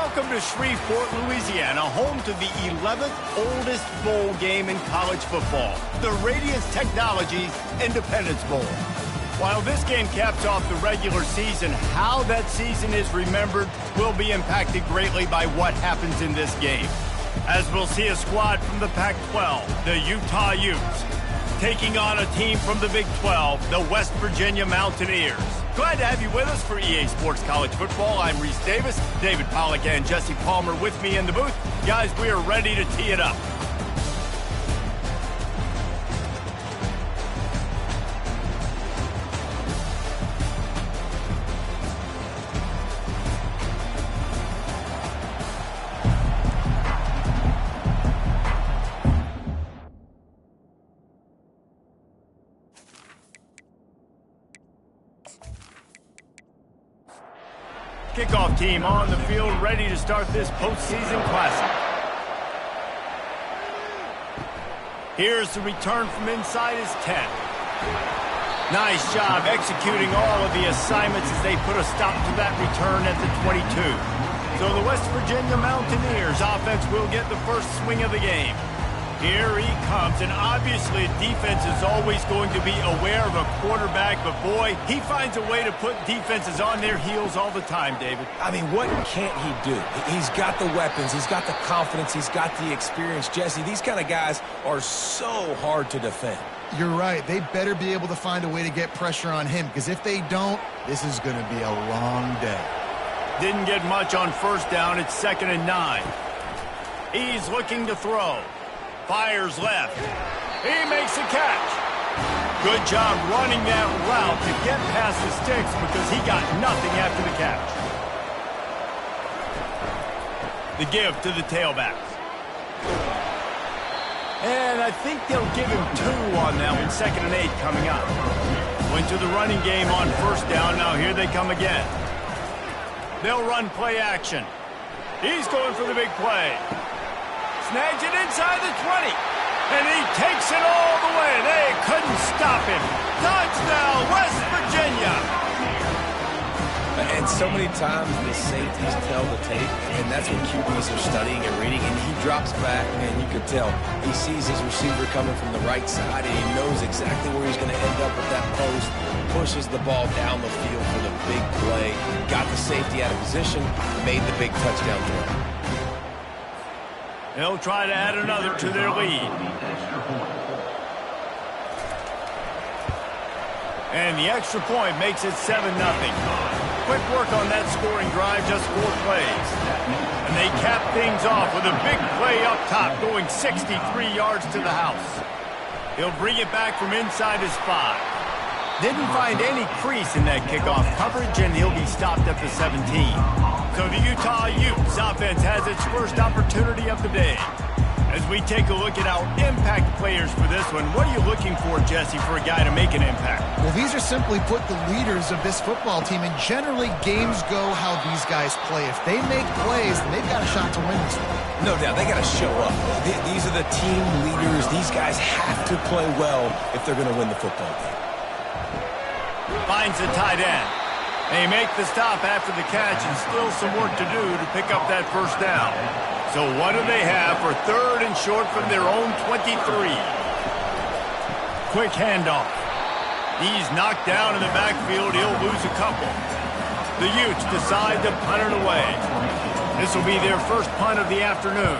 Welcome to Shreveport, Louisiana, home to the 11th oldest bowl game in college football, the Radiance Technologies Independence Bowl. While this game caps off the regular season, how that season is remembered will be impacted greatly by what happens in this game. As we'll see a squad from the Pac-12, the Utah Utes, taking on a team from the Big 12, the West Virginia Mountaineers. Glad to have you with us for EA Sports College Football. I'm Reese Davis, David Pollack and Jesse Palmer with me in the booth. Guys, we are ready to tee it up. Kickoff team on the field, ready to start this postseason classic. Here's the return from inside his 10. Nice job executing all of the assignments as they put a stop to that return at the 22. So the West Virginia Mountaineers offense will get the first swing of the game. Here he comes, and obviously defense is always going to be aware of a quarterback, but boy, he finds a way to put defenses on their heels all the time, David. I mean, what can't he do? He's got the weapons, he's got the confidence, he's got the experience. Jesse, these kind of guys are so hard to defend. You're right. They better be able to find a way to get pressure on him, because if they don't, this is going to be a long day. Didn't get much on first down. It's 2nd and 9. He's looking to throw. Fires left. He makes a catch. Good job running that route to get past the sticks because he got nothing after the catch. The give to the tailbacks. And I think they'll give him 2 on that one. 2nd and 8 coming up. Went to the running game on first down. Now here they come again. They'll run play action. He's going for the big play. Snags it inside the 20. And he takes it all the way. They couldn't stop him. Touchdown, West Virginia. And so many times the safeties tell the tape, and that's what QBs are studying and reading, and he drops back, and you can tell he sees his receiver coming from the right side, and he knows exactly where he's going to end up with that post, pushes the ball down the field for the big play, got the safety out of position, made the big touchdown throw. They'll try to add another to their lead. And the extra point makes it 7-0. Quick work on that scoring drive, just 4 plays. And they cap things off with a big play up top, going 63 yards to the house. He'll bring it back from inside his 5. Didn't find any crease in that kickoff coverage, and he'll be stopped at the 17. So the Utah Utes offense has its first opportunity of the day. As we take a look at our impact players for this one, what are you looking for, Jesse, for a guy to make an impact? Well, these are simply put the leaders of this football team, and generally games go how these guys play. If they make plays, then they've got a shot to win this one. No doubt, they got to show up. These are the team leaders. These guys have to play well if they're going to win the football game. Finds the tight end. They make the stop after the catch, and still some work to do to pick up that first down. So what do they have for 3rd and short from their own 23? Quick handoff. He's knocked down in the backfield. He'll lose a couple. The Utes decide to punt it away. This will be their first punt of the afternoon.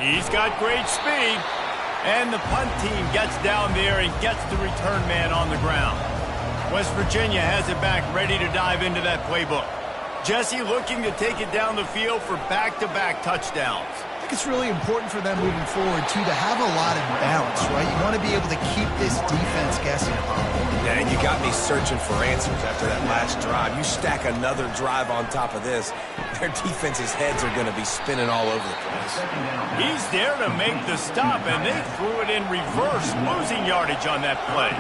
He's got great speed. And the punt team gets down there and gets the return man on the ground. West Virginia has it back, ready to dive into that playbook. Jesse looking to take it down the field for back-to-back touchdowns. I think it's really important for them moving forward, too, to have a lot of balance, right? You want to be able to keep this defense guessing. Yeah, and you got me searching for answers after that last drive. You stack another drive on top of this, their defense's heads are going to be spinning all over the place. He's there to make the stop, and they threw it in reverse, losing yardage on that play.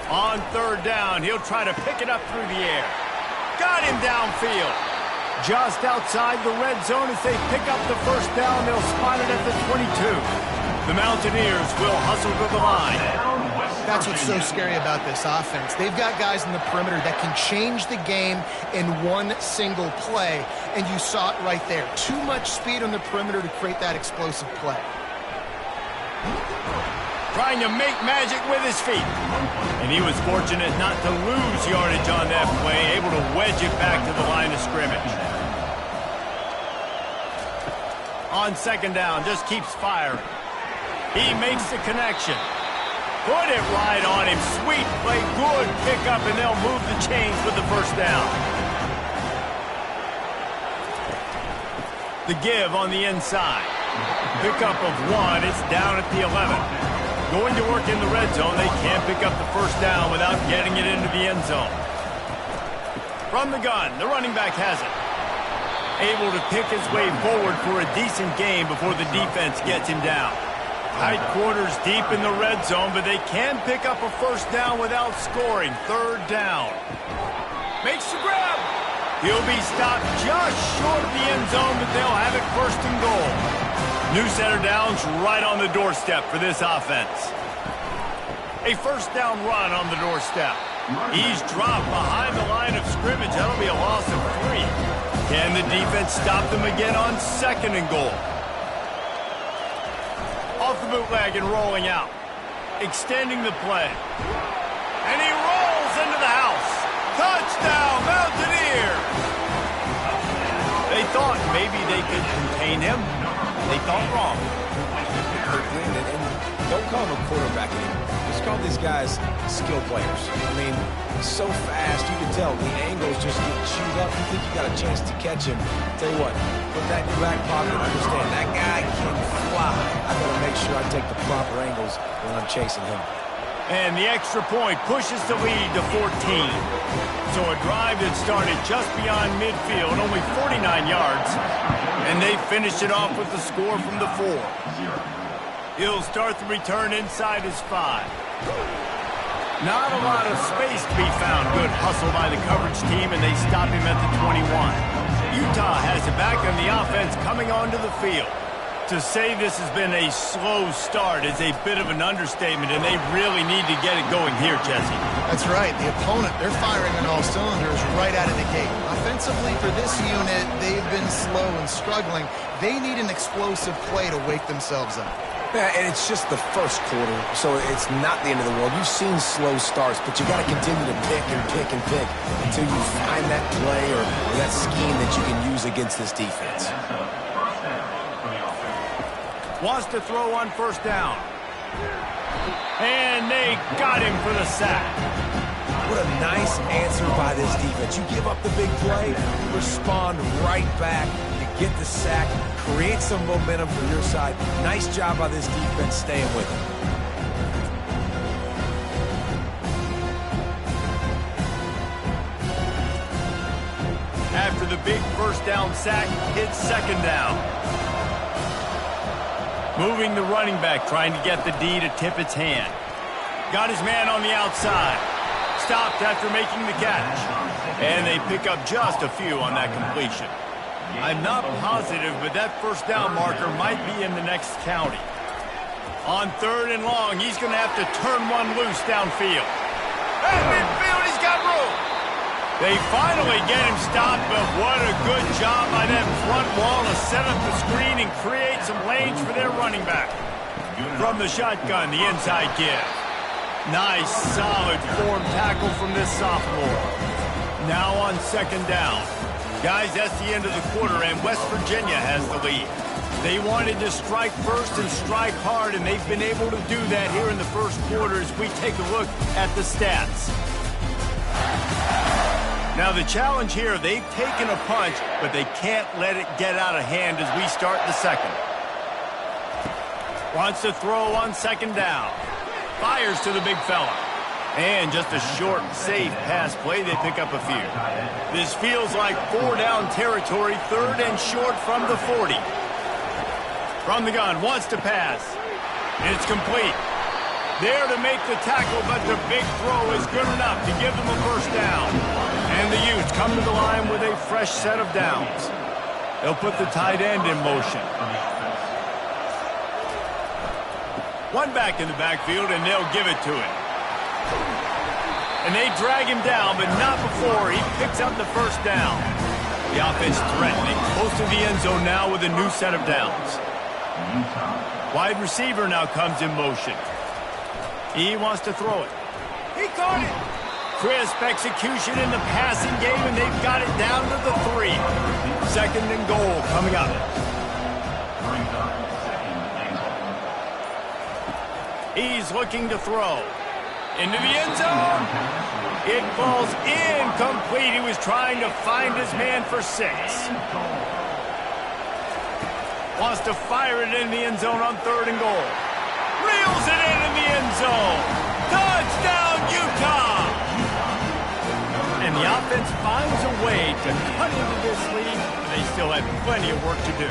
On 3rd down, he'll try to pick it up through the air. Got him downfield. Just outside the red zone as they pick up the first down. They'll spot it at the 22. The Mountaineers will hustle to the line. That's what's so scary about this offense. They've got guys in the perimeter that can change the game in one single play, and you saw it right there. Too much speed on the perimeter to create that explosive play. Trying to make magic with his feet. And he was fortunate not to lose yardage on that play, able to wedge it back to the line of scrimmage. On second down, just keeps firing. He makes the connection. Put it right on him. Sweet play, good pickup, and they'll move the chains with the first down. The give on the inside. Pickup of 1. It's down at the 11. Going to work in the red zone. They can't pick up the first down without getting it into the end zone. From the gun, the running back has it. Able to pick his way forward for a decent gain before the defense gets him down. Tight quarters deep in the red zone, but they can pick up a first down without scoring. Third down. Makes the grab. He'll be stopped just short of the end zone, but they'll have it first and goal. New center downs right on the doorstep for this offense. A first down run on the doorstep. He's dropped behind the line of scrimmage. That'll be a loss of 3. Can the defense stop them again on second and goal? Off the bootleg and rolling out. Extending the play. And he rolls into the house. Touchdown, Mountaineers! They thought maybe they could contain him. They thought wrong. And don't call him a quarterback anymore. Just call these guys skill players. I mean, so fast, you can tell the angles just get chewed up. You think you got a chance to catch him. Tell you what, put that in your back pocket and understand that guy can fly. I got to make sure I take the proper angles when I'm chasing him. And the extra point pushes the lead to 14. So a drive that started just beyond midfield, only 49 yards, and they finished it off with the score from the 4. He'll start the return inside his 5. Not a lot of space to be found. Good hustle by the coverage team, and they stop him at the 21. Utah has it back on the offense coming onto the field. To say this has been a slow start is a bit of an understatement, and they really need to get it going here, Jesse. That's right. The opponent, they're firing on all cylinders right out of the gate. Offensively, for this unit, they've been slow and struggling. They need an explosive play to wake themselves up. Yeah, and it's just the first quarter, so it's not the end of the world. You've seen slow starts, but you got to continue to pick and pick and pick until you find that play or that scheme that you can use against this defense. Wants to throw on first down. And they got him for the sack. What a nice answer by this defense. You give up the big play, you respond right back. You get the sack, create some momentum for your side. Nice job by this defense staying with it. After the big first down sack, it's second down. Moving the running back, trying to get the D to tip its hand. Got his man on the outside. Stopped after making the catch. And they pick up just a few on that completion. I'm not positive, but that first down marker might be in the next county. On third and long, he's going to have to turn one loose downfield. At midfield, he's got room. They finally get him stopped, but what a good job by that front wall to set up the screen and create some lanes for their running back. From the shotgun, the inside give. Nice, solid form tackle from this sophomore. Now on second down. Guys, that's the end of the quarter, and West Virginia has the lead. They wanted to strike first and strike hard, and they've been able to do that here in the first quarter as we take a look at the stats. Now the challenge here, they've taken a punch, but they can't let it get out of hand as we start the second. Wants to throw on second down. Fires to the big fella. And just a short, safe pass play, they pick up a few. This feels like 4-down territory, third and short from the 40. From the gun, wants to pass. And it's complete. There to make the tackle, but the big throw is good enough to give them a first down. And the Utes come to the line with a fresh set of downs. They'll put the tight end in motion. One back in the backfield, and they'll give it to him. And they drag him down, but not before he picks up the first down. The offense threatening, close to the end zone now with a new set of downs. Wide receiver now comes in motion. He wants to throw it. He caught it. Crisp execution in the passing game, and they've got it down to the 3. Second and goal coming up. He's looking to throw. Into the end zone. It falls incomplete. He was trying to find his man for 6. Wants to fire it in the end zone on 3rd and goal. Reels it in the end zone. Touchdown, Utah! And the offense finds a way to cut into this lead. They still have plenty of work to do.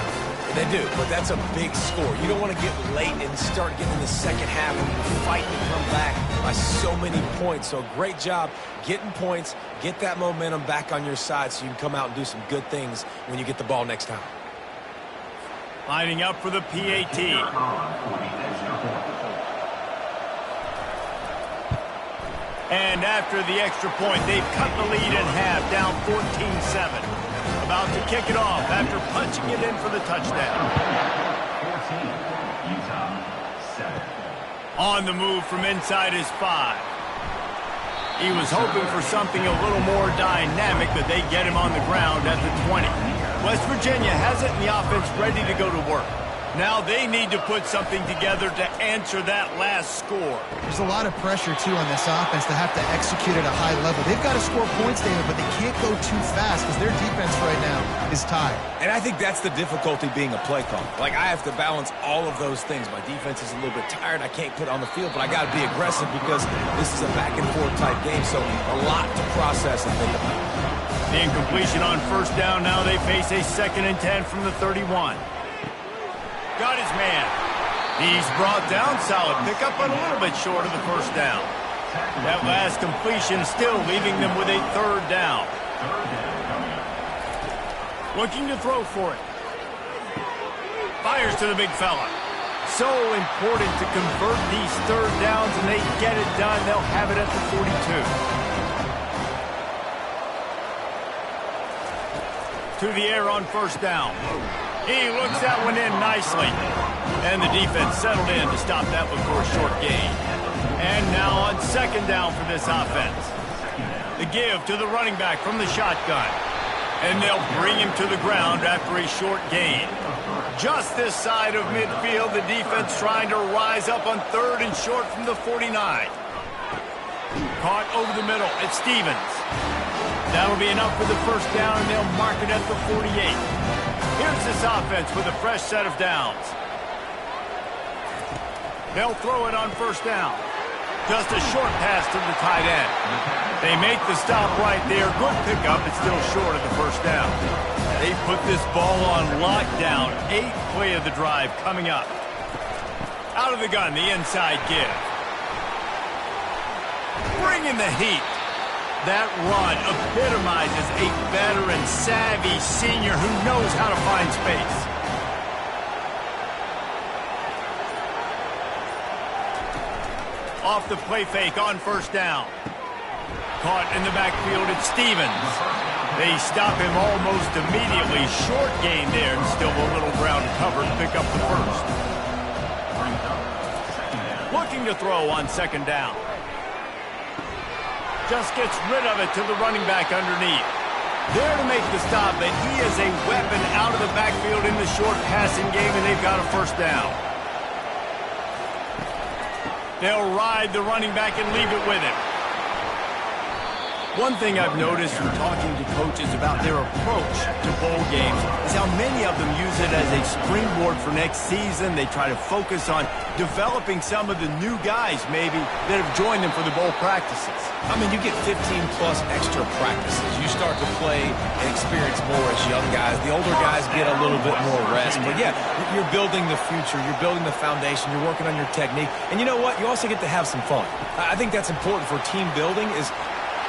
They do, but that's a big score. You don't want to get late and start getting the second half when you're fighting to come back by so many points. So great job getting points, get that momentum back on your side so you can come out and do some good things when you get the ball next time. Lining up for the PAT. And after the extra point, they've cut the lead in half, down 14-7. About to kick it off after punching it in for the touchdown. 14, Utah, 7. On the move from inside his 5. He was hoping for something a little more dynamic, but they get him on the ground at the 20. West Virginia has it and the offense ready to go to work. Now they need to put something together to answer that last score. There's a lot of pressure, too, on this offense to have to execute at a high level. They've got to score points, David, but they can't go too fast because their defense right now is tired. And I think that's the difficulty being a play caller. Like, I have to balance all of those things. My defense is a little bit tired. I can't put it on the field, but I got to be aggressive because this is a back-and-forth type game, so a lot to process and think about. The incompletion on first down. Now they face a 2nd and 10 from the 31. Got his man. He's brought down. Solid pickup, but a little bit short of the first down. That last completion still leaving them with a 3rd down. Looking to throw for it. Fires to the big fella. So important to convert these 3rd downs, and they get it done. They'll have it at the 42. To the air on first down. He looks that one in nicely. And the defense settled in to stop that one for a short gain. And now on 2nd down for this offense. The give to the running back from the shotgun. And they'll bring him to the ground after a short gain. Just this side of midfield, the defense trying to rise up on 3rd and short from the 49. Caught over the middle. It's Stevens. That'll be enough for the first down, and they'll mark it at the 48. Here's this offense with a fresh set of downs. They'll throw it on first down. Just a short pass to the tight end. They make the stop right there. Good pickup, but still short of the first down. They put this ball on lockdown. 8th play of the drive coming up. Out of the gun, the inside give. Bring in the heat. That run epitomizes a veteran, savvy senior who knows how to find space. Off the play fake on first down. Caught in the backfield, it's Stevens. They stop him almost immediately. Short gain there, and still a little ground covered to pick up the first. Looking to throw on 2nd down. Just gets rid of it to the running back underneath. There to make the stop, but he is a weapon out of the backfield in the short passing game, and they've got a first down. They'll ride the running back and leave it with him. One thing I've noticed from talking to coaches about their approach to bowl games is how many of them use it as a springboard for next season. They try to focus on developing some of the new guys, maybe, that have joined them for the bowl practices. I mean, you get 15-plus extra practices. You start to play and experience more as young guys. The older guys get a little bit more rest. But, yeah, you're building the future. You're building the foundation. You're working on your technique. And you know what? You also get to have some fun. I think that's important for team building is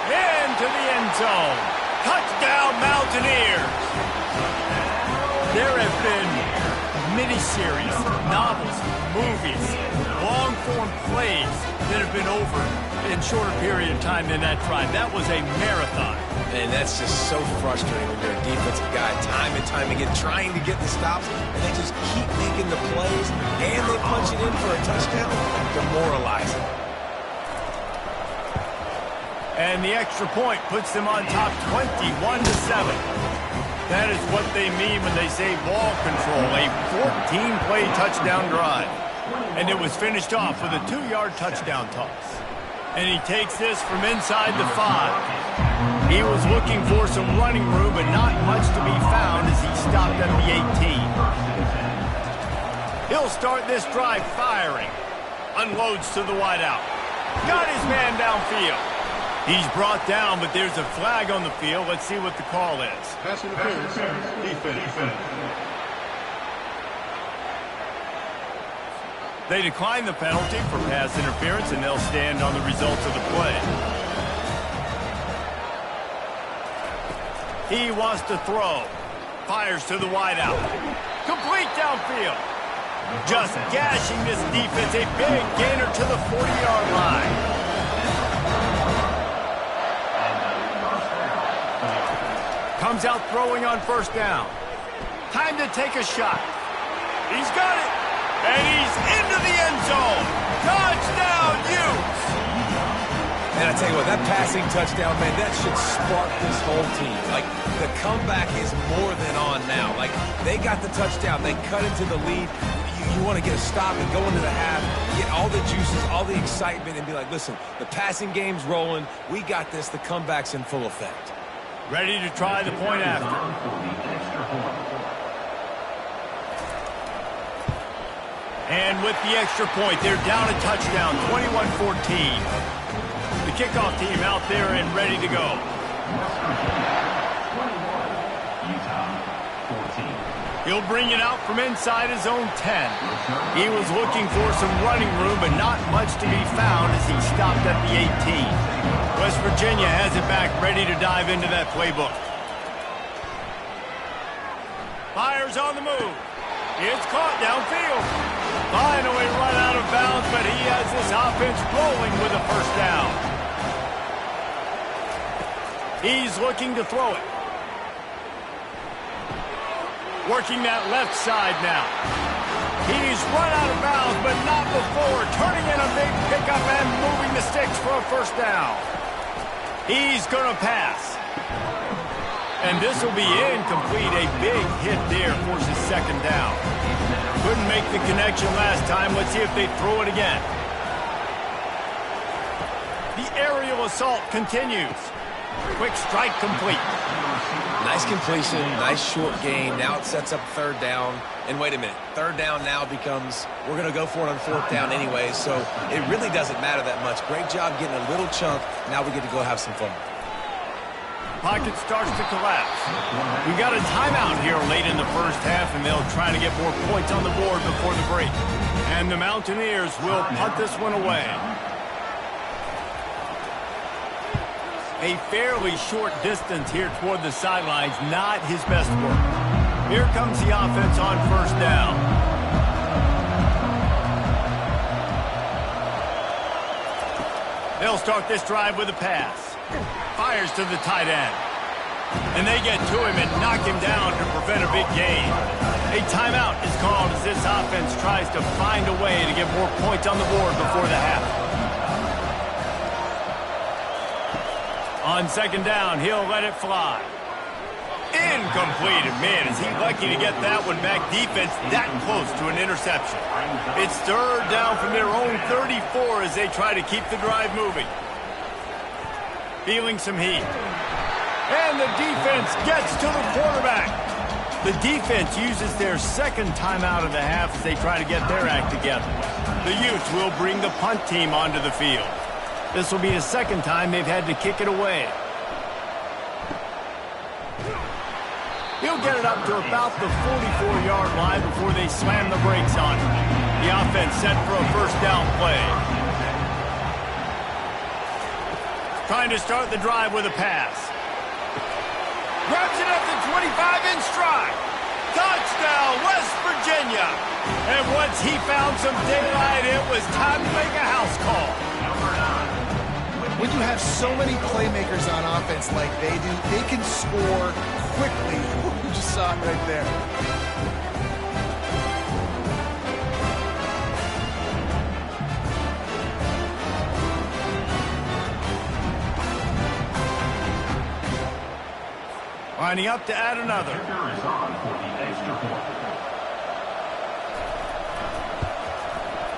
into the end zone. Touchdown, Mountaineers. There have been many series, novels, movies, long-form plays that have been over in shorter period of time than that drive. That was a marathon. And that's just so frustrating when you're a defensive guy, time and time again, trying to get the stops, and they just keep making the plays, and they punch it in for a touchdown. Demoralizing. And the extra point puts them on top 21-7. That is what they mean when they say ball control, a 14-play touchdown drive. And it was finished off with a 2-yard touchdown toss. And he takes this from inside the 5. He was looking for some running room, but not much to be found as he stopped at the 18. He'll start this drive firing. Unloads to the wideout. Got his man downfield. He's brought down, but there's a flag on the field. Let's see what the call is. Pass interference. Defense. They decline the penalty for pass interference, and they'll stand on the results of the play. He wants to throw. Fires to the wideout. Complete downfield. Just gashing this defense. A big gainer to the 40-yard line. Comes out throwing on first down. Time to take a shot. He's got it. And he's into the end zone. Touchdown, Utes. And I tell you what, that passing touchdown, man, that should spark this whole team. Like, the comeback is more than on now. Like, they got the touchdown. They cut into the lead. You want to get a stop and go into the half, get all the juices, all the excitement, and be like, listen, the passing game's rolling. We got this. The comeback's in full effect. Ready to try the point after. And with the extra point, they're down a touchdown, 21-14. The kickoff team out there and ready to go. He'll bring it out from inside his own 10. He was looking for some running room, but not much to be found as he stopped at the 18. West Virginia has it back, ready to dive into that playbook. Fires on the move. It's caught downfield. Finally run out of bounds, but he has this offense rolling with a first down. He's looking to throw it. Working that left side now. He's run out of bounds, but not before. Turning in a big pickup and moving the sticks for a first down. He's going to pass. And this will be incomplete. A big hit there forces second down. Couldn't make the connection last time. Let's see if they throw it again. The aerial assault continues. Quick strike complete. Nice completion, nice short gain. Now it sets up third down. And wait a minute, third down now becomes, we're going to go for it on fourth down anyway, so it really doesn't matter that much. Great job getting a little chunk. Now we get to go have some fun. Pocket starts to collapse. We got a timeout here late in the first half, and they'll try to get more points on the board before the break. And the Mountaineers will punt this one away. A fairly short distance here toward the sidelines, not his best work. Here comes the offense on first down. They'll start this drive with a pass. Fires to the tight end. And they get to him and knock him down to prevent a big gain. A timeout is called as this offense tries to find a way to get more points on the board before the half. On second down, he'll let it fly. Incomplete. Man, is he lucky to get that one back. Defense that close to an interception. It's third down from their own 34 as they try to keep the drive moving. Feeling some heat. And the defense gets to the quarterback. The defense uses their second timeout of the half as they try to get their act together. The Utes will bring the punt team onto the field. This will be the second time they've had to kick it away. He'll get it up to about the 44-yard line before they slam the brakes on him. The offense set for a first down play. Trying to start the drive with a pass. Grabs it up to 25 in stride. Touchdown, West Virginia. And once he found some daylight, it was time to make a house call. When you have so many playmakers on offense like they do, they can score quickly. You just saw it right there. Lining up to add another.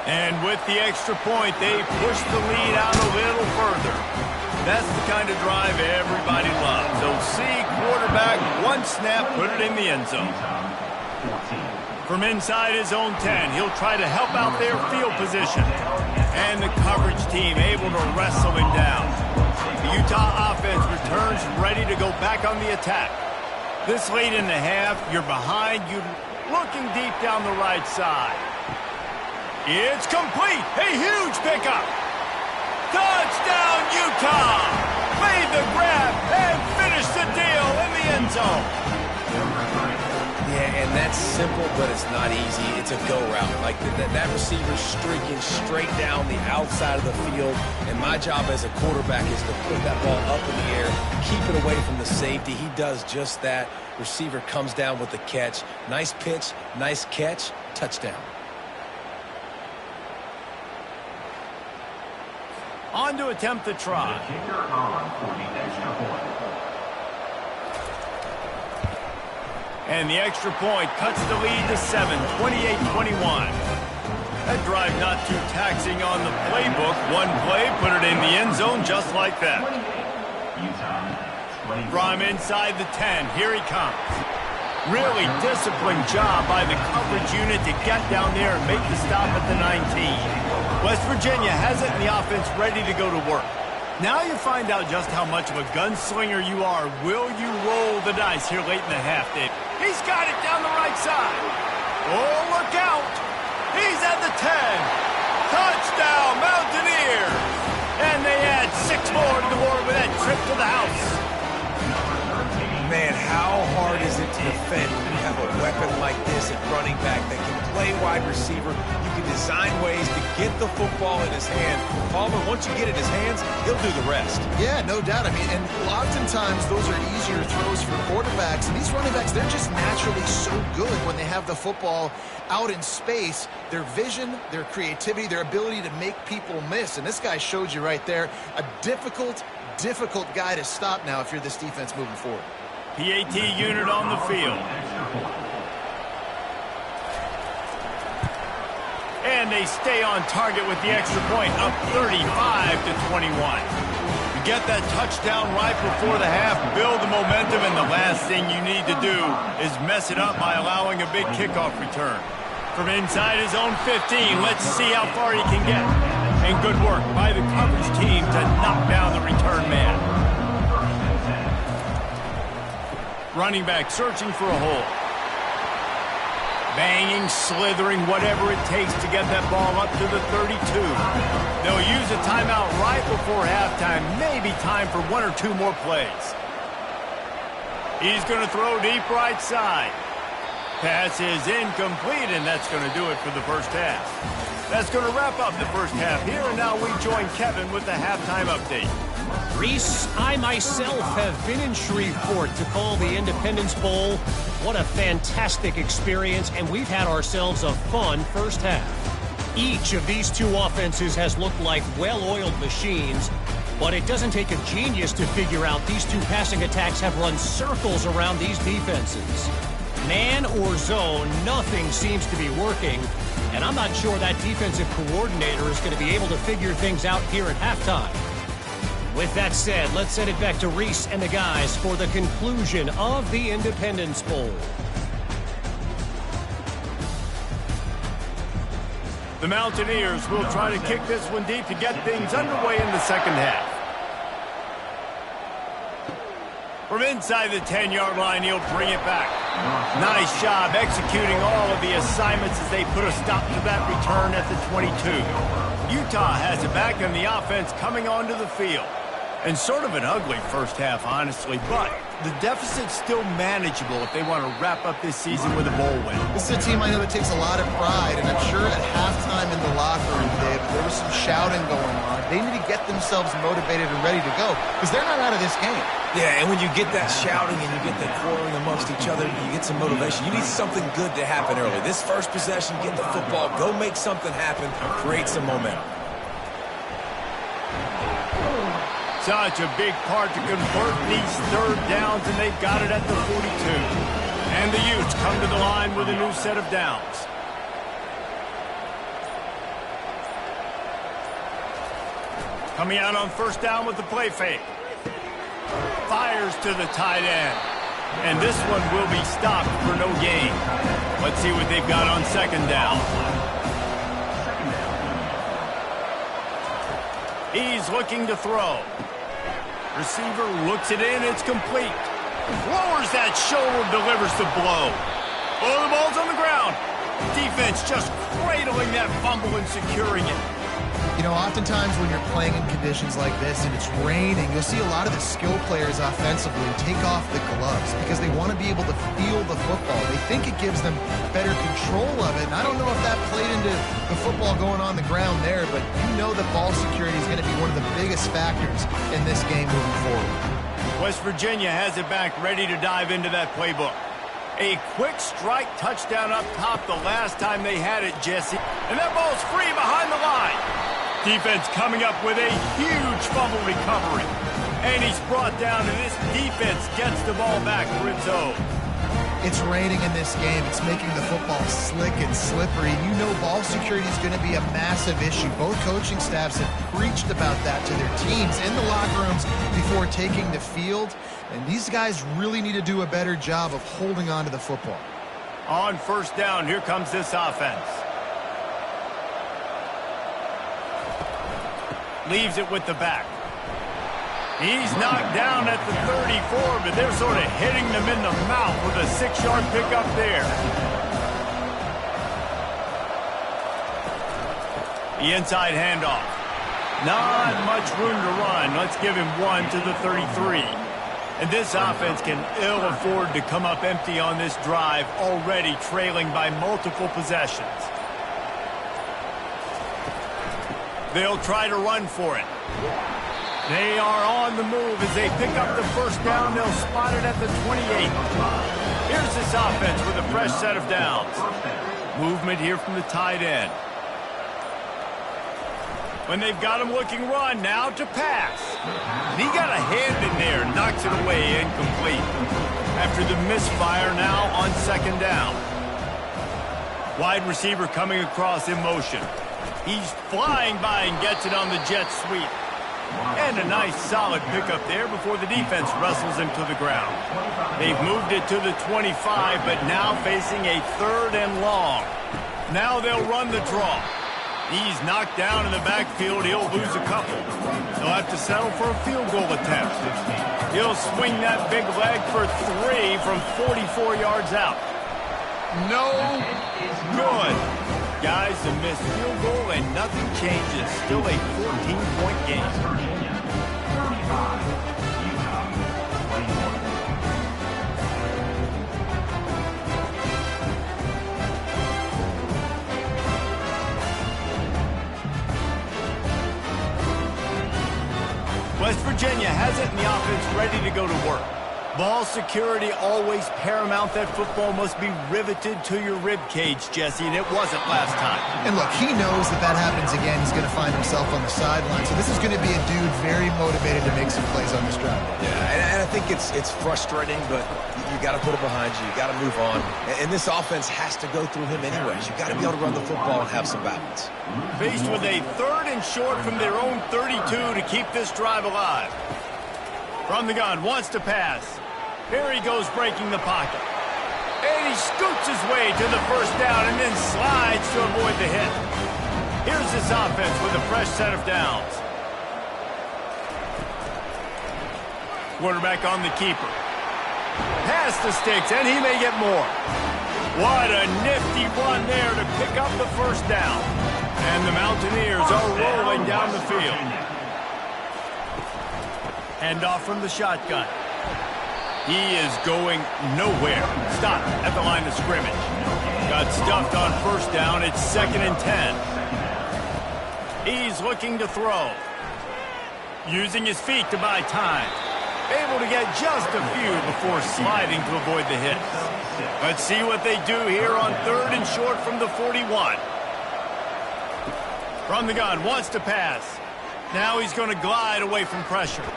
And with the extra point, they push the lead out a little further. That's the kind of drive everybody loves. So see quarterback, one snap, put it in the end zone. From inside his own 10, he'll try to help out their field position. And the coverage team able to wrestle him down. The Utah offense returns ready to go back on the attack. This late in the half, you're behind, you're looking deep down the right side. It's complete. A huge pickup. Touchdown, Utah. Made the grab and finished the deal in the end zone. Yeah, and that's simple, but it's not easy. It's a go route. Like that receiver's streaking straight down the outside of the field, and my job as a quarterback is to put that ball up in the air, keep it away from the safety. He does just that. Receiver comes down with the catch. Nice pitch, nice catch, touchdown. On to attempt the try. And the extra point cuts the lead to 7, 28-21. That drive not too taxing on the playbook. One play, put it in the end zone just like that. From inside the 10, here he comes. Really disciplined job by the coverage unit to get down there and make the stop at the 19. West Virginia has it in the offense ready to go to work. Now you find out just how much of a gunslinger you are. Will you roll the dice here late in the half, Dave? He's got it down the right side. Oh, look out. He's at the 10. Touchdown, Mountaineers. And they add 6 more to the board with that trip to the house. Man, how hard is it to defend when you have a weapon like this at running back that can play wide receiver? You can design ways to get the football in his hand. Palmer, once you get it in his hands, he'll do the rest. Yeah, no doubt. I mean, and oftentimes those are easier throws for quarterbacks. And these running backs, they're just naturally so good when they have the football out in space. Their vision, their creativity, their ability to make people miss. And this guy showed you right there, a difficult guy to stop now if you're this defense moving forward. PAT unit on the field. And they stay on target with the extra point, up 35-21. You get that touchdown right before the half, build the momentum, and the last thing you need to do is mess it up by allowing a big kickoff return. From inside his own 15, let's see how far he can get. And good work by the coverage team to knock down the return man. Running back searching for a hole. Banging, slithering, whatever it takes to get that ball up to the 32. They'll use a timeout right before halftime. Maybe time for 1 or 2 more plays. He's going to throw deep right side. Pass is incomplete, and that's going to do it for the first half. That's going to wrap up the first half here, and now we join Kevin with the halftime update. Reese, I myself have been in Shreveport to call the Independence Bowl. What a fantastic experience, and we've had ourselves a fun first half. Each of these two offenses has looked like well-oiled machines, but it doesn't take a genius to figure out these two passing attacks have run circles around these defenses. Man or zone, nothing seems to be working, and I'm not sure that defensive coordinator is going to be able to figure things out here at halftime. With that said, let's send it back to Reese and the guys for the conclusion of the Independence Bowl. The Mountaineers will try to kick this one deep to get things underway in the second half. From inside the 10-yard line, he'll bring it back. Nice job executing all of the assignments as they put a stop to that return at the 22. Utah has it back, and the offense coming onto the field. And sort of an ugly first half, honestly, but the deficit's still manageable if they want to wrap up this season with a bowl win. This is a team I know that takes a lot of pride, and I'm sure at halftime in the locker room, Dave, there was some shouting going on. They need to get themselves motivated and ready to go because they're not out of this game. Yeah, and when you get that shouting and you get that quarreling amongst each other, you get some motivation. You need something good to happen early. This first possession, get the football, go make something happen, create some momentum. Such a big part to convert these third downs, and they've got it at the 42. And the Utes come to the line with a new set of downs. Coming out on first down with the play fake. Fires to the tight end. And this one will be stopped for no gain. Let's see what they've got on second down. He's looking to throw. Receiver looks it in, it's complete. Lowers that shoulder, delivers the blow. Oh, the ball's on the ground. Defense just cradling that fumble and securing it. You know, oftentimes when you're playing in conditions like this and it's raining, you'll see a lot of the skill players offensively take off the gloves because they want to be able to feel the football. They think it gives them better control of it, and I don't know if that played into the football going on the ground there, but you know that ball security is going to be one of the biggest factors in this game moving forward. West Virginia has it back, ready to dive into that playbook. A quick strike touchdown up top the last time they had it, Jesse. And that ball's free behind the line. Defense coming up with a huge fumble recovery. And he's brought down, and this defense gets the ball back for its own. It's raining in this game. It's making the football slick and slippery. You know ball security is going to be a massive issue. Both coaching staffs have preached about that to their teams in the locker rooms before taking the field. And these guys really need to do a better job of holding on to the football. On first down, here comes this offense. Leaves it with the back. He's knocked down at the 34, but they're sort of hitting them in the mouth with a 6-yard pickup there. The inside handoff. Not much room to run. Let's give him one to the 33. And this offense can ill afford to come up empty on this drive, already trailing by multiple possessions. They'll try to run for it. They are on the move as they pick up the first down. They'll spot it at the 28. Here's this offense with a fresh set of downs. Movement here from the tight end. When they've got him looking run, now to pass. And he got a hand in there, knocks it away, incomplete. After the misfire, now on second down. Wide receiver coming across in motion. He's flying by and gets it on the jet sweep. And a nice solid pickup there before the defense wrestles him to the ground. They've moved it to the 25, but now facing a third and long. Now they'll run the draw. He's knocked down in the backfield. He'll lose a couple. They'll have to settle for a field goal attempt. He'll swing that big leg for 3 from 44 yards out. No good. Guys, a missed field goal and nothing changes. Still a 14-point game. West Virginia has it in the offense ready to go to work. Ball security always paramount. That football must be riveted to your rib cage, Jesse, and it wasn't last time. And look, he knows that that happens again. He's going to find himself on the sideline. So this is going to be a dude very motivated to make some plays on this drive. Yeah, and I think it's frustrating, but you got to put it behind you. You got to move on. And this offense has to go through him anyways. You got to be able to run the football and have some balance. Faced with a third and short from their own 32 to keep this drive alive. From the gun, wants to pass. Here he goes breaking the pocket. And he scoots his way to the first down and then slides to avoid the hit. Here's this offense with a fresh set of downs. Quarterback on the keeper. Pass the sticks, and he may get more. What a nifty run there to pick up the first down. And the Mountaineers are rolling down the field. Handoff from the shotgun. He is going nowhere. Stop at the line of scrimmage. Got stuffed on first down. It's 2nd and 10. He's looking to throw. Using his feet to buy time. Able to get just a few before sliding to avoid the hit. Let's see what they do here on 3rd and short from the 41. From the gun, wants to pass. Now he's going to glide away from pressure.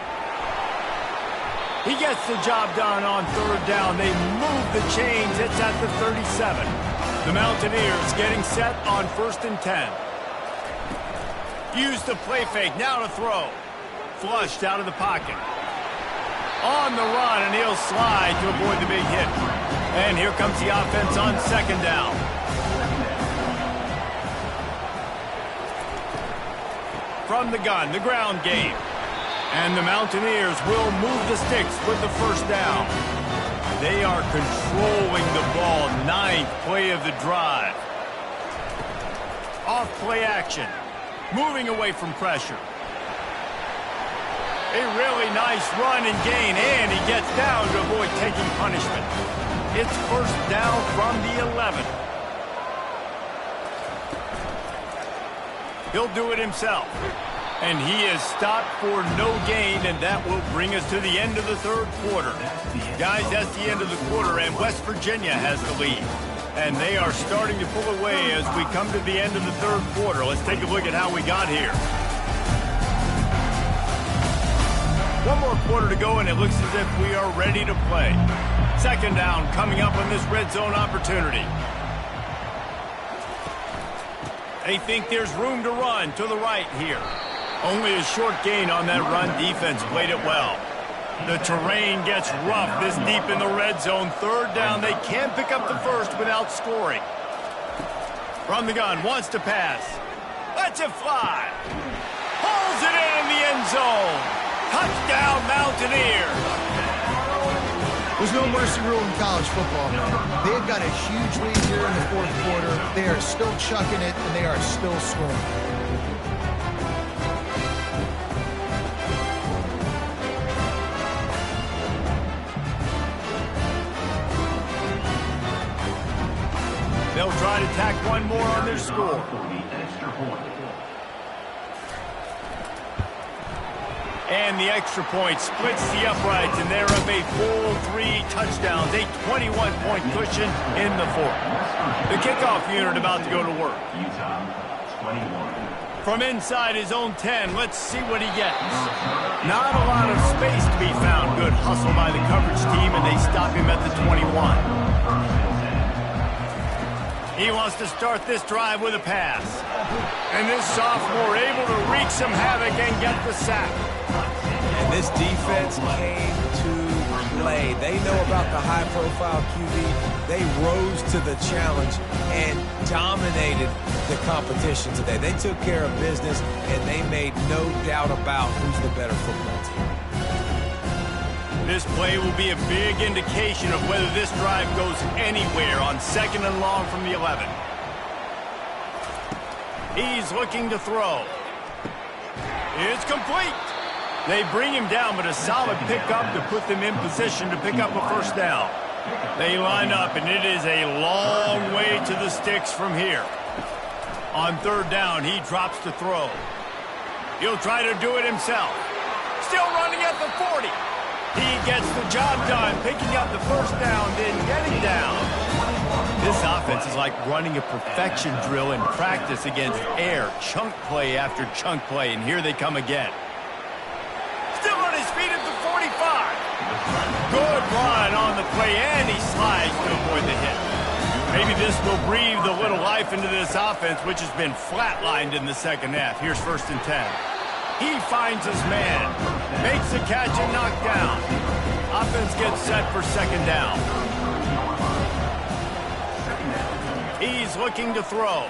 He gets the job done on 3rd down. They move the chains. It's at the 37. The Mountaineers getting set on 1st and 10. Use the play fake. Now to throw. Flushed out of the pocket. On the run, and he'll slide to avoid the big hit. And here comes the offense on 2nd down. From the gun, the ground game. And the Mountaineers will move the sticks with the 1st down. They are controlling the ball. 9th play of the drive. Off play action. Moving away from pressure. A really nice run and gain, and he gets down to avoid taking punishment. It's 1st down from the 11. He'll do it himself. And he is stopped for no gain, and that will bring us to the end of the 3rd quarter. Guys, that's the end of the quarter, and West Virginia has the lead. And they are starting to pull away as we come to the end of the 3rd quarter. Let's take a look at how we got here. One more quarter to go, and it looks as if we are ready to play. 2nd down coming up on this red zone opportunity. They think there's room to run to the right here. Only a short gain on that run. Defense played it well. The terrain gets rough this deep in the red zone. 3rd down. They can't pick up the first without scoring. From the gun. Wants to pass. Lets it fly. Pulls it in the end zone. Touchdown, Mountaineers. There's no mercy rule in college football. They've got a huge lead here in the 4th quarter. They are still chucking it, and they are still scoring. They'll try to tack one more on their score. And the extra point splits the uprights, and they're up a full 3 touchdowns, a 21-point cushion in the 4th. The kickoff unit about to go to work. From inside his own 10, let's see what he gets. Not a lot of space to be found. Good hustle by the coverage team, and they stop him at the 21. He wants to start this drive with a pass. And this sophomore able to wreak some havoc and get the sack. And this defense came to play. They know about the high-profile QB. They rose to the challenge and dominated the competition today. They took care of business, and they made no doubt about who's the better football team. This play will be a big indication of whether this drive goes anywhere on 2nd and long from the 11. He's looking to throw. It's complete. They bring him down, but a solid pickup to put them in position to pick up a 1st down. They line up, and it is a long way to the sticks from here. On 3rd down, he drops to throw. He'll try to do it himself. Still running at the 40. He gets the job done, picking up the 1st down, then getting down. This offense is like running a perfection drill in practice against air. Chunk play after chunk play, and here they come again. Still on his feet at the 45. Good run on the play, and he slides to avoid the hit. Maybe this will breathe a little life into this offense, which has been flatlined in the 2nd half. Here's 1st and 10. He finds his man, makes the catch and knocked down. Offense gets set for 2nd down. He's looking to throw.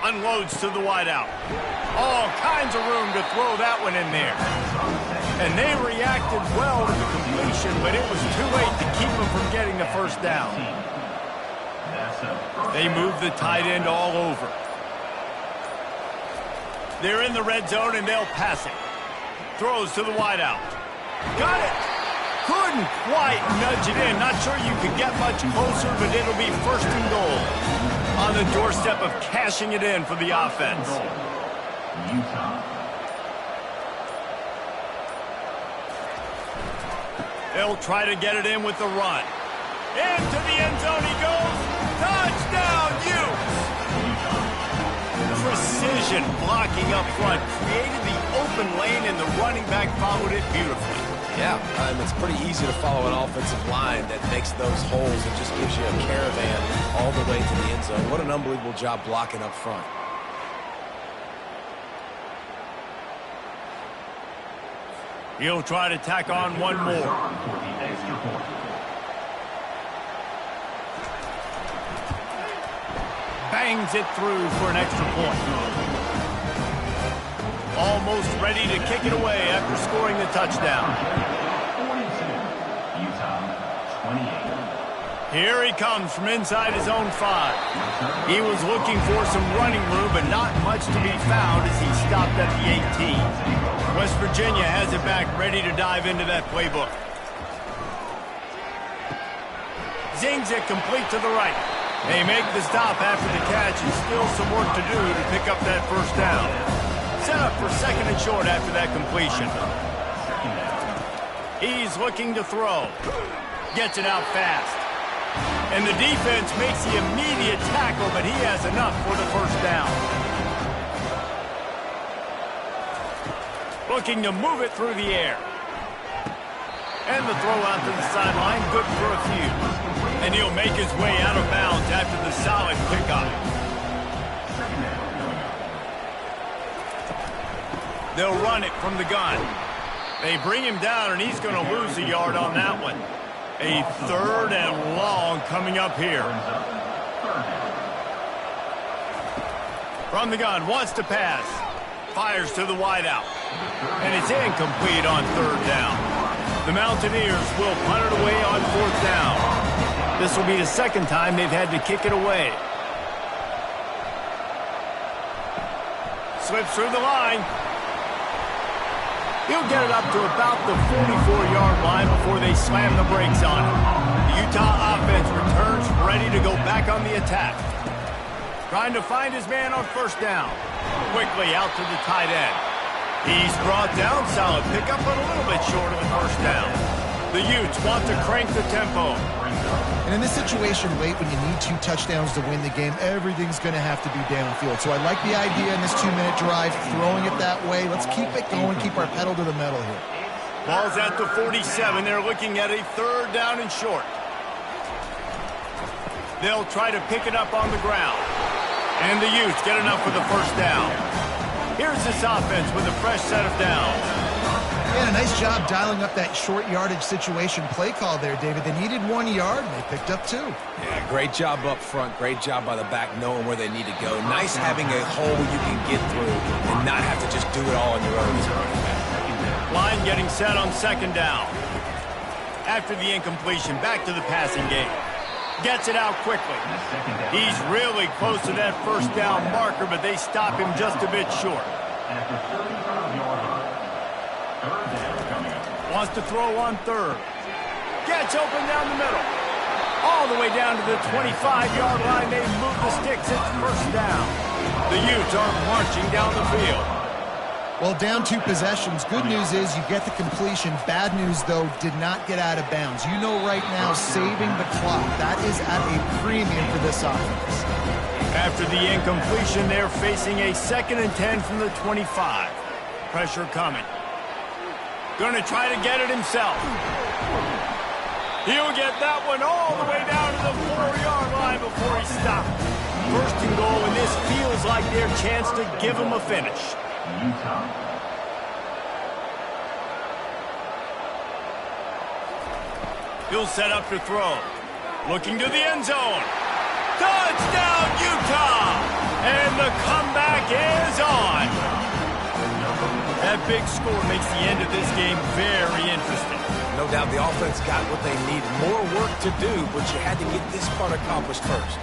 Unloads to the wideout. All kinds of room to throw that one in there. And they reacted well to the completion, but it was too late to keep him from getting the 1st down. They move the tight end all over. They're in the red zone, and they'll pass it. throws to the wideout. Got it. Couldn't quite nudge it in. Not sure you could get much closer, but it'll be first and goal. On the doorstep of cashing it in for the offense. Utah. They'll try to get it in with the run. Into the end zone he goes. Touchdown, Utes! Precision blocking up front. Created the open lane, and the running back followed it beautifully. Yeah, it's pretty easy to follow an offensive line that makes those holes and just gives you a caravan all the way to the end zone. What an unbelievable job blocking up front. He'll try to tack on one more. Bangs it through for an extra point. Almost ready to kick it away after scoring the touchdown. 42, Utah, 28. Here he comes from inside his own 5. He was looking for some running room, but not much to be found as he stopped at the 18. West Virginia has it back, ready to dive into that playbook. Zings it complete to the right. They make the stop after the catch, and still some work to do to pick up that first down. Set up for second and short after that completion. He's looking to throw. Gets it out fast. And the defense makes the immediate tackle, but he has enough for the first down. Looking to move it through the air. And the throw out to the sideline, good for a few. And he'll make his way out of bounds after the solid pickup. They'll run it from the gun. They bring him down, and he's going to lose a yard on that one. A third and long coming up here. From the gun, wants to pass. Fires to the wideout. And it's incomplete on third down. The Mountaineers will punt it away on fourth down. This will be the second time they've had to kick it away. Slips through the line. He'll get it up to about the 44-yard line before they slam the brakes on him. The Utah offense returns ready to go back on the attack. Trying to find his man on first down. Quickly out to the tight end. He's brought down, solid pickup, but a little bit short of the first down. The Utes want to crank the tempo. And in this situation late when you need 2 touchdowns to win the game, everything's going to have to be downfield. So I like the idea in this 2-minute drive, throwing it that way. Let's keep it going, keep our pedal to the metal here. Ball's at the 47. They're looking at a third down and short. They'll try to pick it up on the ground. And the Utes get enough for the first down. Here's this offense with a fresh set of downs. Yeah, a nice job dialing up that short yardage situation play call there, David. They needed 1 yard, and they picked up 2. Yeah, great job up front. Great job by the back knowing where they need to go. Nice having a hole you can get through and not have to just do it all on your own as a running back. Line getting set on second down. After the incompletion, back to the passing game. Gets it out quickly. He's really close to that first down marker, but they stop him just a bit short. Wants to throw on third. Gets open down the middle. All the way down to the 25-yard line. They move the sticks. It's first down. The Utes are marching down the field. Well, down 2 possessions. Good news is you get the completion. Bad news, though, did not get out of bounds. You know right now, saving the clock. That is at a premium for this offense. After the incompletion, they're facing a 2nd and 10 from the 25. Pressure coming. Going to try to get it himself. He'll get that one all the way down to the 4-yard line before he stops. First and goal, and this feels like their chance to give him a finish. Utah. He'll set up to throw. Looking to the end zone. Touchdown, Utah! And the comeback is on. That big score makes the end of this game very interesting. No doubt the offense got what they need. More work to do, but you had to get this part accomplished first.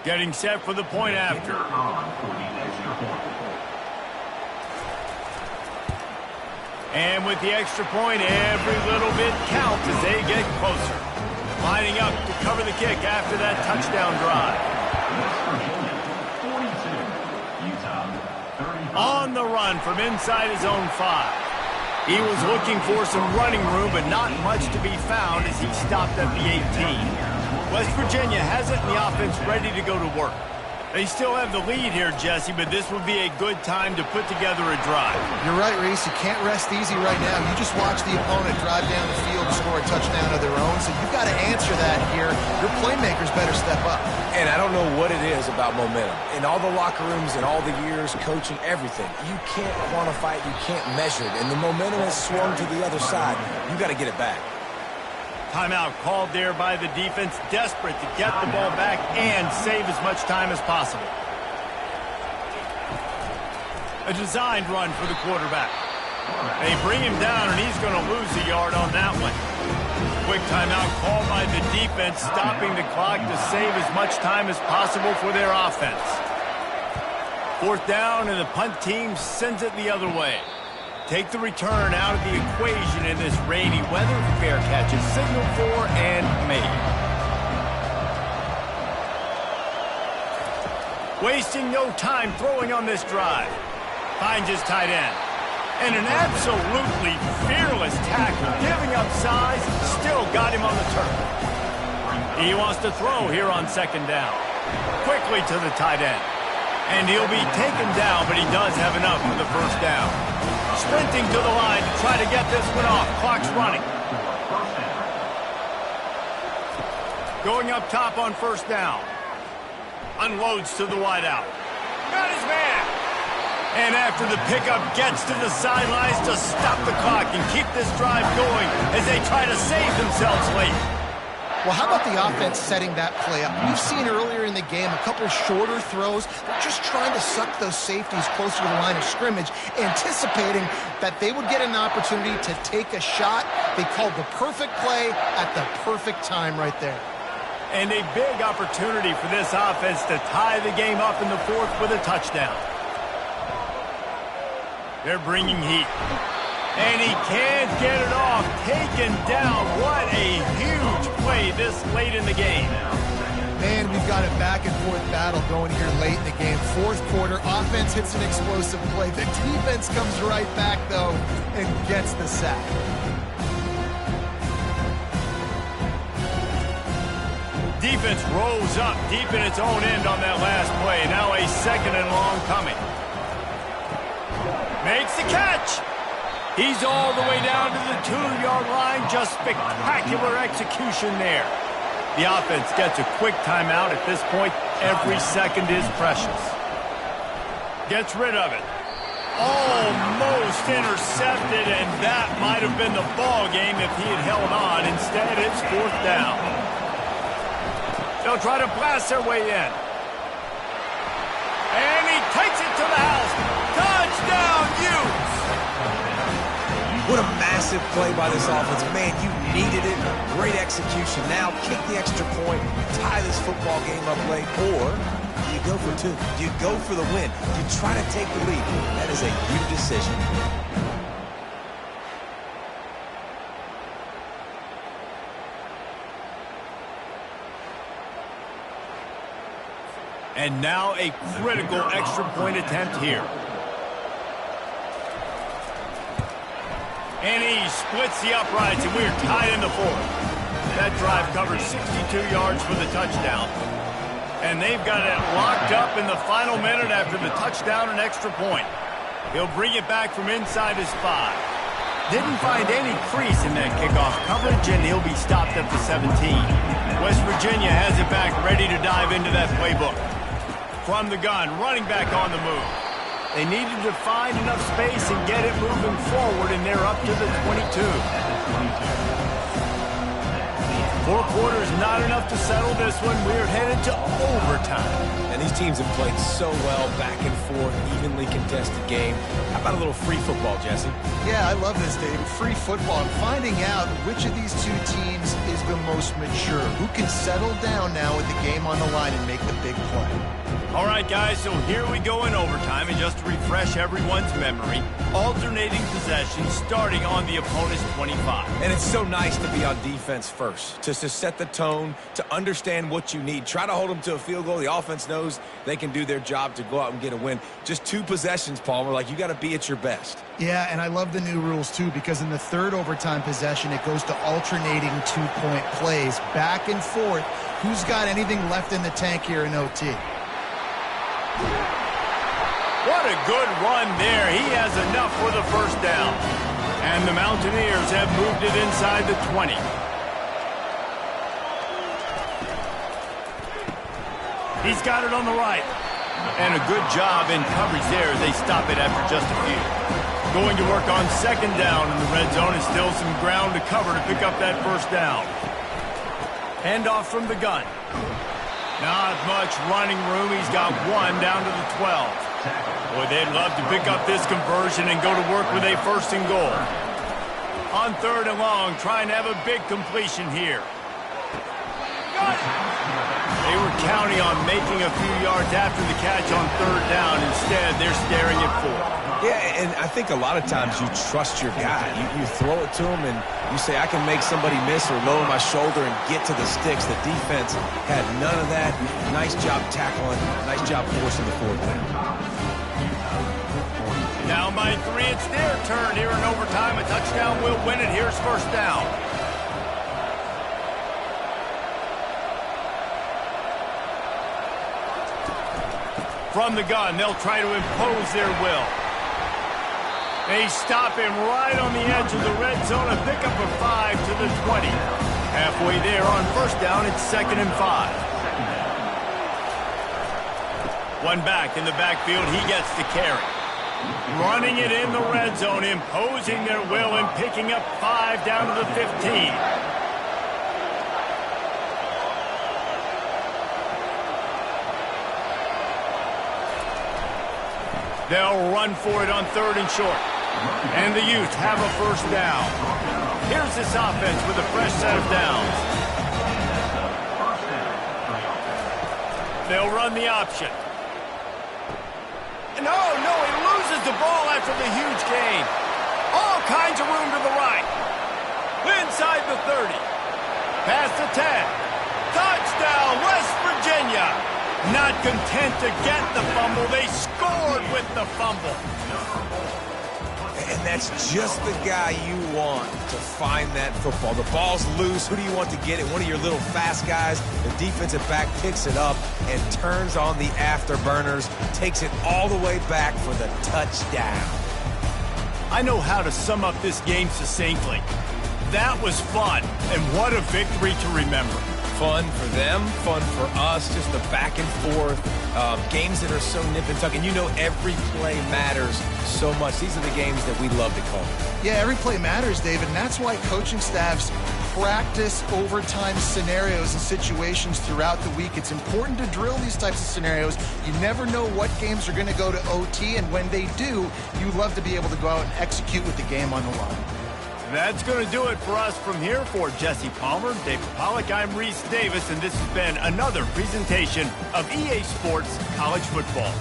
Getting set for the point after. And with the extra point, every little bit counts as they get closer. Lining up to cover the kick after that touchdown drive. On the run from inside his own 5. He was looking for some running room, but not much to be found as he stopped at the 18. West Virginia has it in the offense ready to go to work. They still have the lead here, Jesse, but this would be a good time to put together a drive. You're right, Reese. You can't rest easy right now. You just watch the opponent drive down the field and score a touchdown of their own, so you've got to answer that here. Your playmakers better step up. And I don't know what it is about momentum. In all the locker rooms and all the years, coaching, everything, you can't quantify it, you can't measure it. And the momentum has swung to the other side. You got to get it back. Timeout called there by the defense, desperate to get the ball back and save as much time as possible. A designed run for the quarterback. They bring him down, and he's going to lose a yard on that one. Quick timeout called by the defense, stopping the clock to save as much time as possible for their offense. 4th down, and the punt team sends it the other way. Take the return out of the equation in this rainy weather. Fair catch is signaled for and made. Wasting no time throwing on this drive. Finds his tight end. And an absolutely fearless tackle, giving up size, still got him on the turf. He wants to throw here on 2nd down. Quickly to the tight end. And he'll be taken down, but he does have enough for the 1st down. Sprinting to the line to try to get this one off. Clock's running. Going up top on 1st down. Unloads to the wideout. Got his man. And after the pickup, gets to the sidelines to stop the clock and keep this drive going as they try to save themselves late. Well, how about the offense setting that play up? We've seen earlier in the game a couple shorter throws. They're just trying to suck those safeties closer to the line of scrimmage, anticipating that they would get an opportunity to take a shot. They called the perfect play at the perfect time right there. And a big opportunity for this offense to tie the game up in the 4th with a touchdown. They're bringing heat. And he can't get it off. Taken down. What a huge play this late in the game. Man, we've got a back-and-forth battle going here late in the game. 4th quarter, offense hits an explosive play. The defense comes right back, though, and gets the sack. Defense rolls up deep in its own end on that last play. Now a 2nd and long coming. Makes the catch. He's all the way down to the 2-yard line. Just spectacular execution there. The offense gets a quick timeout at this point. Every second is precious. Gets rid of it. Almost intercepted, and that might have been the ball game if he had held on. Instead, it's 4th down. They'll try to blast their way in. And he takes it to the house. Touchdown, Utes! What a massive play by this offense. Man, you needed it. Great execution. Now kick the extra point, tie this football game up late, or you go for 2. You go for the win. You try to take the lead. That is a huge decision. And now a critical extra point attempt here. And he splits the uprights, and we're tied in the 4th. That drive covered 62 yards for the touchdown. And they've got it locked up in the final minute after the touchdown and extra point. He'll bring it back from inside his 5. Didn't find any crease in that kickoff coverage, and he'll be stopped at the 17. West Virginia has it back, ready to dive into that playbook. From the gun, running back on the move. They needed to find enough space and get it moving forward, and they're up to the 22. 4 quarters, not enough to settle this one. We're headed to overtime. And these teams have played so well, back and forth, evenly contested. contested game. How about a little free football, Jesse? Yeah, I love this, David. Free football. I'm finding out which of these two teams is the most mature. Who can settle down now with the game on the line and make the big play? All right, guys, so here we go in overtime, and just to refresh everyone's memory, alternating possessions starting on the opponent's 25. And it's so nice to be on defense first, to set the tone, to understand what you need. Try to hold them to a field goal. The offense knows they can do their job to go out and get a win. Just 2 possessions, Palmer, like you got to be at your best. Yeah, and I love the new rules, too, because in the third overtime possession, it goes to alternating 2-point plays, back and forth. Who's got anything left in the tank here in OT? What a good run there. He has enough for the first down. And the Mountaineers have moved it inside the 20. He's got it on the right. And a good job in coverage there as they stop it after just a few. Going to work on second down in the red zone, and still some ground to cover to pick up that first down. Handoff from the gun. Not much running room. He's got 1 down to the 12. Boy, they'd love to pick up this conversion and go to work with a first and goal. On third and long, trying to have a big completion here. They were counting on making a few yards after the catch on third down. Instead, they're staring at 4. Yeah, and I think a lot of times you trust your guy. You throw it to him and you say, I can make somebody miss or lower my shoulder and get to the sticks. The defense had none of that. Nice job tackling. Nice job forcing the 4th down. Down by 3, it's their turn here in overtime. A touchdown will win it. Here's first down. From the gun, they'll try to impose their will. They stop him right on the edge of the red zone and pick up a 5 to the 20. Halfway there on first down, it's 2nd and 5. One back in the backfield, he gets the carry. Running it in the red zone, imposing their will and picking up 5 down to the 15. They'll run for it on third and short. And the Utes have a first down. Here's this offense with a fresh set of downs. They'll run the option. And oh, no, he loses the ball after the huge gain. All kinds of room to the right. Inside the 30. Past the 10. Touchdown, West Virginia. Not content to get the fumble, they scored with the fumble. And that's just the guy you want to find that football. The ball's loose. Who do you want to get it? One of your little fast guys. The defensive back picks it up and turns on the afterburners, takes it all the way back for the touchdown. I know how to sum up this game succinctly. That was fun, and what a victory to remember. Fun for them, fun for us, just the back and forth, games that are so nip and tuck, and you know every play matters so much. These are the games that we love to call. Yeah, every play matters, David, and that's why coaching staffs practice overtime scenarios and situations throughout the week. It's important to drill these types of scenarios. You never know what games are going to go to OT, and when they do, you love to be able to go out and execute with the game on the line. That's going to do it for us from here. For Jesse Palmer, David Pollack, I'm Reese Davis, and this has been another presentation of EA Sports College Football.